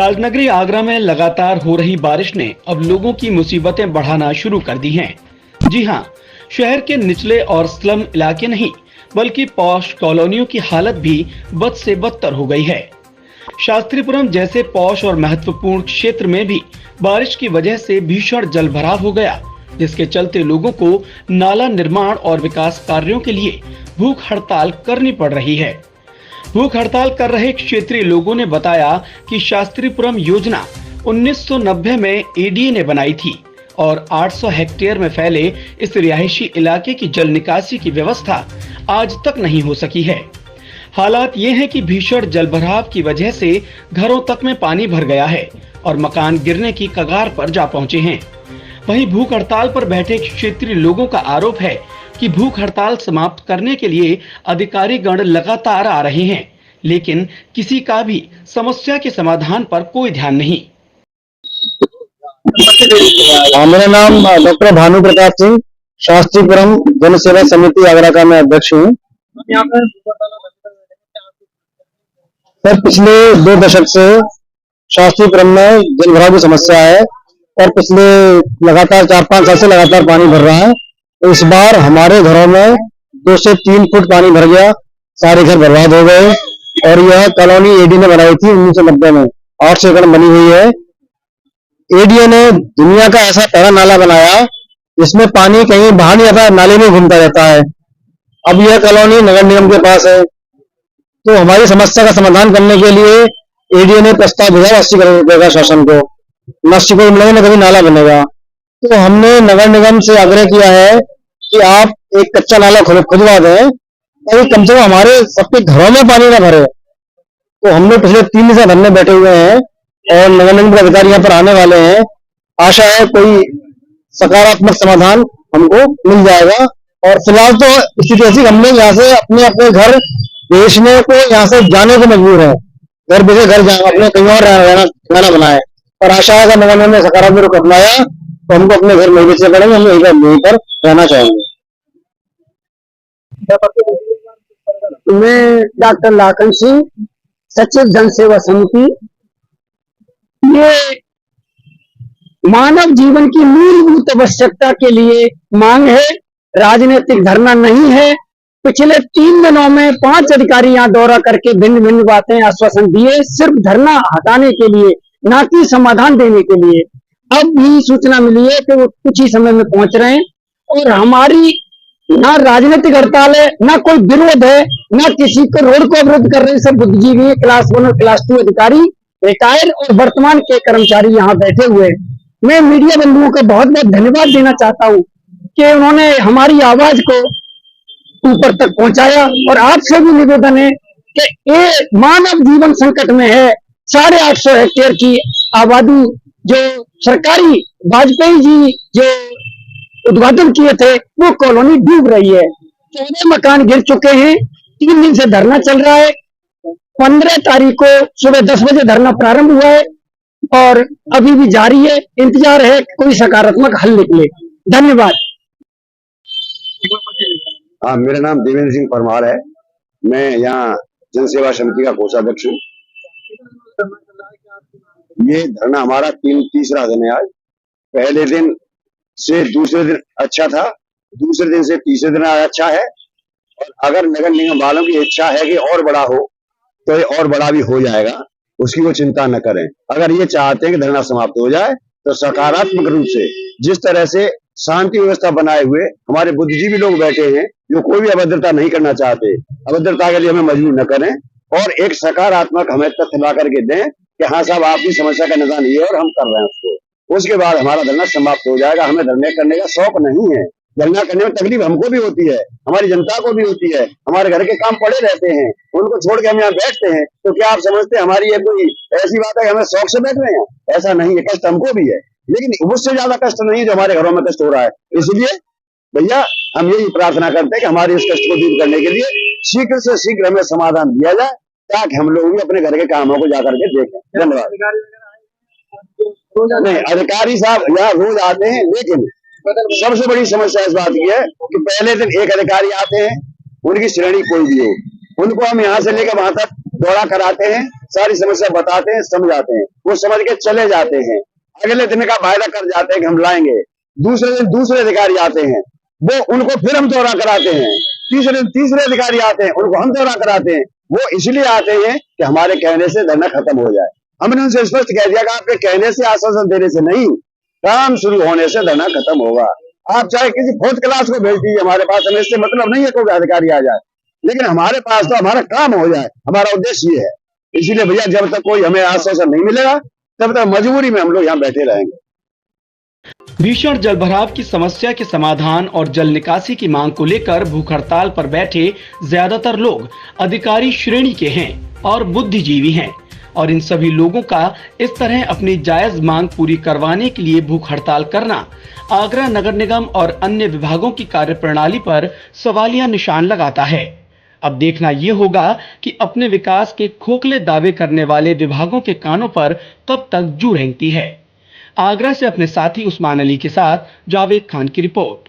राजनगरी आगरा में लगातार हो रही बारिश ने अब लोगों की मुसीबतें बढ़ाना शुरू कर दी हैं। जी हां, शहर के निचले और स्लम इलाके नहीं बल्कि पॉश कॉलोनियों की हालत भी बद से बदतर हो गई है। शास्त्रीपुरम जैसे पॉश और महत्वपूर्ण क्षेत्र में भी बारिश की वजह से भीषण जलभराव हो गया, जिसके चलते लोगों को नाला निर्माण और विकास कार्यों के लिए भूख हड़ताल करनी पड़ रही है। भूख हड़ताल कर रहे क्षेत्रीय लोगों ने बताया कि शास्त्रीपुरम योजना 1990 में एडीए ने बनाई थी और 800 हेक्टेयर में फैले इस रिहायशी इलाके की जल निकासी की व्यवस्था आज तक नहीं हो सकी है। हालात ये हैं कि भीषण जलभराव की वजह से घरों तक में पानी भर गया है और मकान गिरने की कगार पर जा पहुंचे हैं। वहीं भूख हड़ताल पर बैठे क्षेत्रीय लोगों का आरोप है कि भूख हड़ताल समाप्त करने के लिए अधिकारी गण लगातार आ रहे हैं, लेकिन किसी का भी समस्या के समाधान पर कोई ध्यान नहीं। मेरा नाम डॉक्टर भानु प्रकाश सिंह, शास्त्रीपुरम जन सेवा समिति आगरा का मैं अध्यक्ष हूँ। सर, पिछले 2 दशक से शास्त्रीपुरम में जलभराव की समस्या है और पिछले लगातार 4-5 साल से लगातार पानी भर रहा है। इस बार हमारे घरों में 2 से 3 फुट पानी भर गया, सारे घर बर्बाद हो गए। और यह कॉलोनी एडी ने बनाई थी 1990 में, 800 एकड़ बनी हुई है। एडीए ने दुनिया का ऐसा पहला नाला बनाया जिसमें पानी कहीं बाहर नहीं आता, नाले में घूमता रहता है। अब यह कॉलोनी नगर निगम के पास है, तो हमारी समस्या का समाधान करने के लिए एडीए ने प्रस्ताव भेजा 80 करोड़ रुपए का शासन को। 80 करोड़ मिलेगा ना कभी नाला बनेगा। तो हमने नगर निगम से आग्रह किया है कि आप एक कच्चा नाला खुदवा दें ताकि कम से कम हमारे सबके घरों में पानी ना भरे। तो हम लोग पिछले 3 दिन से धरने बैठे हुए हैं और नगर निगम के अधिकारी यहाँ पर आने वाले हैं। आशा है कोई सकारात्मक समाधान हमको मिल जाएगा। और फिलहाल तो स्थिति ऐसी, हम लोग यहाँ से अपने अपने घर बेचने को, यहाँ से जाने को मजबूर है। घर बेचे घर जाए, अपने कहीं और रहना बनाए। और आशा है अगर नगर निगम ने सकारात्मक रुख अपनाया तो हमको अपने घर नहीं बेचने पड़ेंगे, हम यहीं पर रहना चाहेंगे। मैं डॉक्टर लाखन सिंह, सचिव जन सेवा समिति। ये मानव जीवन की मूलभूत आवश्यकता के लिए मांग है, राजनीतिक धरना नहीं है। पिछले 3 दिनों में 5 अधिकारी यहाँ दौरा करके भिन्न भिन्न बातें आश्वासन दिए, सिर्फ धरना हटाने के लिए, ना कि समाधान देने के लिए। अब भी सूचना मिली है कि वो कुछ ही समय में पहुंच रहे हैं और हमारी ना राजनीतिक हड़ताल है, ना कोई विरोध है, ना किसी को रोड को अवरुद्ध कर रहे हैं। सब बुद्धिजीवी हैं, क्लास 1 और क्लास 2 अधिकारी, रिटायर और वर्तमान के कर्मचारी यहाँ बैठे हुए। मैं मीडिया बंधुओं का बहुत बहुत धन्यवाद देना चाहता हूँ कि उन्होंने हमारी आवाज को ऊपर तक पहुंचाया। और आपसे भी निवेदन है कि ये मानव जीवन संकट में है। 850 हेक्टेयर की आबादी जो सरकारी वाजपेयी जी जो उद्घाटन किए थे, वो कॉलोनी डूब रही है। 14 मकान गिर चुके हैं। 3 दिन से धरना चल रहा है। 15 तारीख को सुबह 10 बजे धरना प्रारंभ हुआ है और अभी भी जारी है। इंतजार है कोई सकारात्मक हल निकले। धन्यवाद। हाँ, मेरा नाम देवेंद्र सिंह परमार है। मैं यहाँ जन सेवा समिति का कोषाध्यक्ष हूँ। ये धरना हमारा तीसरा दिन है आज। पहले दिन से दूसरे दिन अच्छा था, दूसरे दिन से तीसरे दिन अच्छा है। और अगर नगर निगम वालों की इच्छा है कि और बड़ा हो तो ये और बड़ा भी हो जाएगा, उसकी वो चिंता न करें। अगर ये चाहते हैं कि धरना समाप्त हो जाए तो सकारात्मक रूप से, जिस तरह से शांति व्यवस्था बनाए हुए हमारे बुद्धिजीवी लोग बैठे हैं जो कोई भी अभद्रता नहीं करना चाहते, अभद्रता के लिए हमें मजबूर न करें और एक सकारात्मक हमें तथ्य ला करके दें कि हाँ साहब आपकी समस्या का निदान ये और हम कर रहे हैं उसको। उसके बाद हमारा धरना समाप्त हो जाएगा। हमें धरने करने का शौक नहीं है। धरना करने में तकलीफ हमको भी होती है, हमारी जनता को भी होती है। हमारे घर के काम पड़े रहते हैं, उनको छोड़ के हम यहाँ बैठते हैं। तो क्या आप समझते हैं हमारी ये कोई ऐसी बात है कि हमें शौक से बैठ रहे हैं? ऐसा नहीं है। कष्ट हमको भी है, लेकिन उससे ज्यादा कष्ट नहीं है जो हमारे घरों में कष्ट हो रहा है। इसलिए भैया हम यही प्रार्थना करते हैं कि हमारे इस कष्ट को दूर करने के लिए शीघ्र से शीघ्र हमें समाधान दिया जाए ताकि हम लोग भी अपने घर के कामों को जाकर के देखें। धन्यवाद। नहीं, अधिकारी साहब यहाँ रोज आते हैं, लेकिन सबसे बड़ी समस्या इस बात की है कि पहले दिन एक अधिकारी आते हैं, उनकी श्रेणी कोई भी हो, उनको हम यहाँ से लेकर वहां तक दौरा कराते हैं, सारी समस्या बताते हैं, समझाते हैं, वो समझ के चले जाते हैं। अगले दिन का वायदा कर जाते हैं कि हम लाएंगे। दूसरे दिन दूसरे अधिकारी आते हैं, वो उनको फिर हम दौरा कराते हैं। तीसरे दिन तीसरे अधिकारी आते हैं, उनको हम दौरा कराते हैं। वो इसलिए आते हैं कि हमारे कहने से धरना खत्म हो जाए। हमने उनसे स्पष्ट कह दिया कि आपके कहने से, आश्वासन देने से नहीं, काम शुरू होने से धरना खत्म होगा। आप चाहे किसी फोर्थ क्लास को भेज दीजिए हमारे पास, हमें इससे मतलब नहीं है कोई अधिकारी आ जाए, लेकिन हमारे पास तो हमारा काम हो जाए, हमारा उद्देश्य ये है। इसीलिए भैया जब तक कोई हमें आश्वासन नहीं मिलेगा तब तक मजबूरी में हम लोग यहाँ बैठे रहेंगे। भीषण जलभराव की समस्या के समाधान और जल निकासी की मांग को लेकर भूख हड़ताल पर बैठे ज्यादातर लोग अधिकारी श्रेणी के हैं और बुद्धिजीवी हैं और इन सभी लोगों का इस तरह अपनी जायज मांग पूरी करवाने के लिए भूख हड़ताल करना आगरा नगर निगम और अन्य विभागों की कार्यप्रणाली पर सवालिया निशान लगाता है। अब देखना ये होगा कि अपने विकास के खोखले दावे करने वाले विभागों के कानों पर कब तक जू रेंगती है। आगरा से अपने साथी उस्मान अली के साथ जावेद खान की रिपोर्ट।